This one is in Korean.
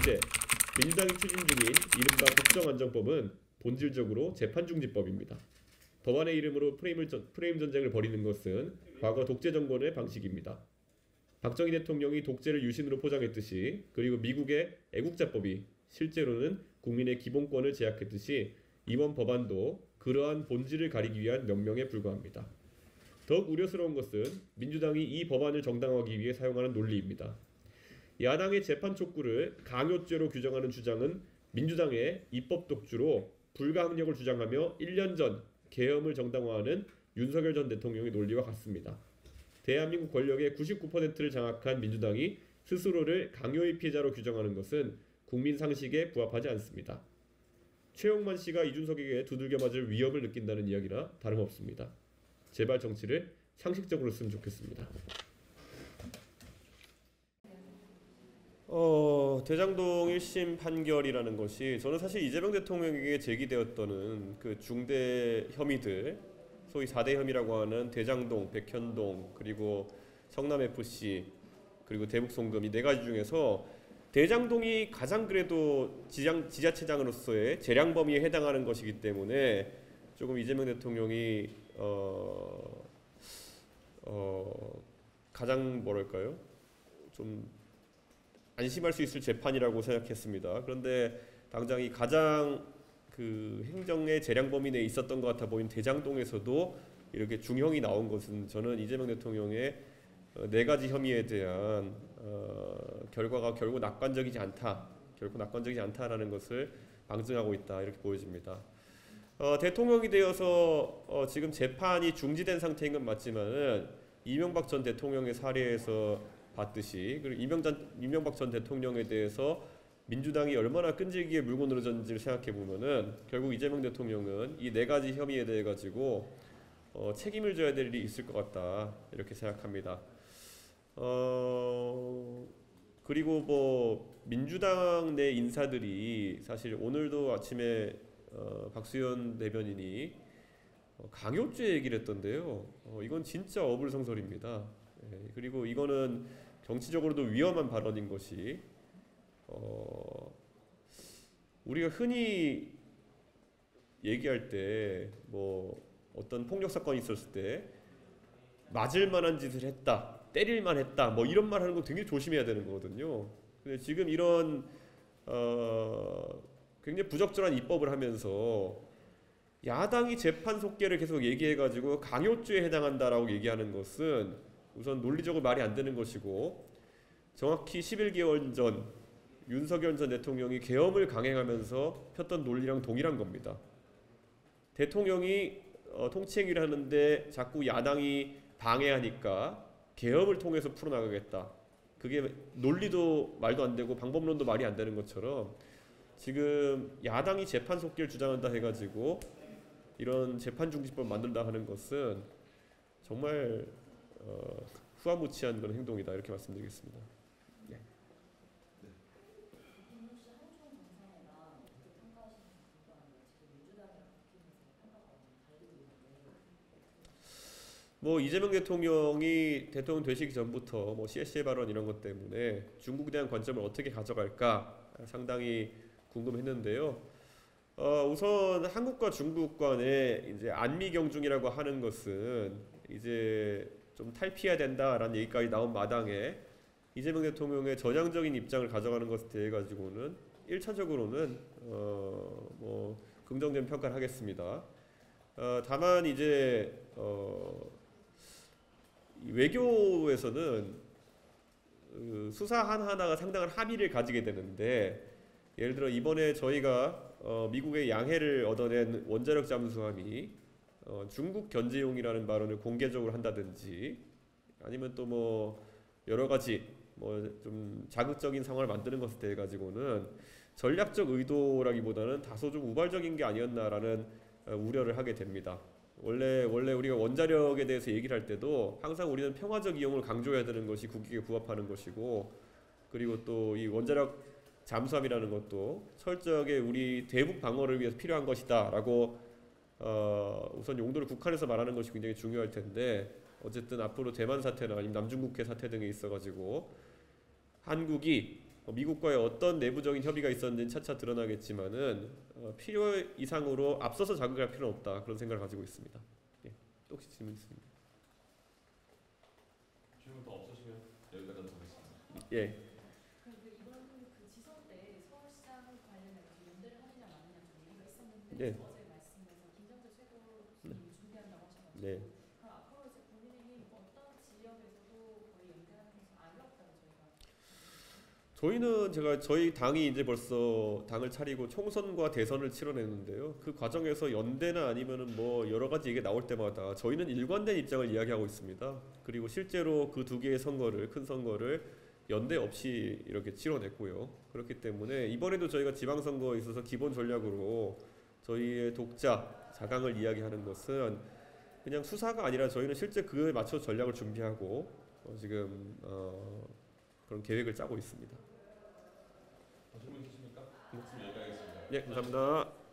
둘째, 민주당이 추진 중인 이른바 국정안정법은 본질적으로 재판중지법입니다. 법안의 이름으로 프레임 전쟁을 벌이는 것은 과거 독재 정권의 방식입니다. 박정희 대통령이 독재를 유신으로 포장했듯이, 그리고 미국의 애국자법이 실제로는 국민의 기본권을 제약했듯이 이번 법안도 그러한 본질을 가리기 위한 명령에 불과합니다. 더욱 우려스러운 것은 민주당이 이 법안을 정당화하기 위해 사용하는 논리입니다. 야당의 재판 촉구를 강요죄로 규정하는 주장은 민주당의 입법 독주로 불가항력을 주장하며 1년 전 계엄을 정당화하는 윤석열 전 대통령의 논리와 같습니다. 대한민국 권력의 99%를 장악한 민주당이 스스로를 강요의 피해자로 규정하는 것은 국민 상식에 부합하지 않습니다. 최용만 씨가 이준석에게 두들겨 맞을 위협을 느낀다는 이야기라 다름없습니다. 제발 정치를 상식적으로 했으면 좋겠습니다. 대장동 1심 판결이라는 것이 저는 사실 이재명 대통령에게 제기되었던 그 중대 혐의들, 소위 4대 혐의라고 하는 대장동, 백현동, 그리고 성남FC, 그리고 대북송금 이 네 가지 중에서 대장동이 가장 그래도 지자체장으로서의 재량 범위에 해당하는 것이기 때문에 조금 이재명 대통령이 가장 뭐랄까요? 좀 안심할 수 있을 재판이라고 생각했습니다. 그런데 당장 이 가장 그 행정의 재량 범위 내에 있었던 것 같아 보인 대장동에서도 이렇게 중형이 나온 것은 저는 이재명 대통령의 네 가지 혐의에 대한 결과가 결국 낙관적이지 않다라는 것을 방증하고 있다, 이렇게 보여집니다. 대통령이 되어서 지금 재판이 중지된 상태인 건 맞지만은 이명박 전 대통령의 사례에서 봤듯이, 그리고 이명박 전 대통령에 대해서 민주당이 얼마나 끈질기게 물고 늘어졌는지를 생각해 보면은 결국 이재명 대통령은 이 네 가지 혐의에 대해 가지고 책임을 져야 될 일이 있을 것 같다, 이렇게 생각합니다. 그리고 뭐 민주당 내 인사들이 사실 오늘도 아침에 박수현 대변인이 강요죄 얘기를 했던데요. 이건 진짜 어불성설입니다. 그리고 이거는 정치적으로도 위험한 발언인 것이, 우리가 흔히 얘기할 때 뭐 어떤 폭력 사건이 있었을 때 맞을 만한 짓을 했다, 때릴 만했다, 뭐 이런 말 하는 거 굉장히 조심해야 되는 거거든요. 근데 지금 이런 굉장히 부적절한 입법을 하면서 야당이 재판 속개를 계속 얘기해가지고 강요죄에 해당한다라고 얘기하는 것은 우선 논리적으로 말이 안 되는 것이고, 정확히 11개월 전 윤석열 전 대통령이 계엄을 강행하면서 폈던 논리랑 동일한 겁니다. 대통령이 통치행위를 하는데 자꾸 야당이 방해하니까 계엄을 통해서 풀어나가겠다. 그게 논리도 말도 안 되고 방법론도 말이 안 되는 것처럼 지금 야당이 재판 속기를 주장한다 해가지고 이런 재판 중지법 만든다 하는 것은 정말 후아무치한 그런 행동이다, 이렇게 말씀드리겠습니다. 네. 뭐 이재명 대통령이 대통령 되시기 전부터 뭐 CSA 발언 이런 것 때문에 중국에 대한 관점을 어떻게 가져갈까 상당히 궁금했는데요. 우선 한국과 중국 간의 이제 안미 경중이라고 하는 것은 이제 좀 탈피해야 된다라는 얘기까지 나온 마당에 이재명 대통령의 전향적인 입장을 가져가는 것에 대해 가지고는 1차적으로는 뭐 긍정적인 평가를 하겠습니다. 다만 이제 외교에서는 수사 하나하나가 상당한 함의를 가지게 되는데, 예를 들어 이번에 저희가 미국의 양해를 얻어낸 원자력 잠수함이 중국 견제용이라는 발언을 공개적으로 한다든지, 아니면 또 뭐 여러 가지 뭐 좀 자극적인 상황을 만드는 것에 대해 가지고는 전략적 의도라기보다는 다소 좀 우발적인 게 아니었나라는 우려를 하게 됩니다. 원래 우리가 원자력에 대해서 얘기를 할 때도 항상 우리는 평화적 이용을 강조해야 되는 것이 국익에 부합하는 것이고, 그리고 또 이 원자력 잠수함이라는 것도 철저하게 우리 대북 방어를 위해서 필요한 것이다라고 우선 용도를 국한해서 말하는 것이 굉장히 중요할 텐데, 어쨌든 앞으로 대만 사태나 아니면 남중국해 사태 등에 있어가지고 한국이 미국과의 어떤 내부적인 협의가 있었는지 차차 드러나겠지만은 필요 이상으로 앞서서 자극할 필요는 없다 그런 생각을 가지고 있습니다. 예, 또 혹시 질문 있습니다? 질문 더 없으시면 여기까지 하겠습니다. 예. 이번 그 지선 때 서울시장 관련해서 연대를 하느냐 마느냐 좀 얘기가 있었는데 네. 어제 말씀에서 김정재 최고위원이 준비한다고 하셔가지고 네. 그럼 앞으로 이제 국민의힘 어떤 지역에서도 거의 연대하는 것이 어렵다고 저희는 제가 저희 당이 이제 벌써 당을 차리고 총선과 대선을 치러냈는데요. 그 과정에서 연대나 아니면은 뭐 여러 가지 얘기 나올 때마다 저희는 일관된 입장을 이야기하고 있습니다. 그리고 실제로 그 두 개의 선거를 큰 선거를 연대 없이 이렇게 치러냈고요. 그렇기 때문에 이번에도 저희가 지방선거에 있어서 기본 전략으로 저희의 독자 자강을 이야기하는 것은 그냥 수사가 아니라 저희는 실제 그에 맞춰 전략을 준비하고 지금 그런 계획을 짜고 있습니다. 질문 있으십니까? 말씀 여기까지 하겠습니다. 네, 감사합니다.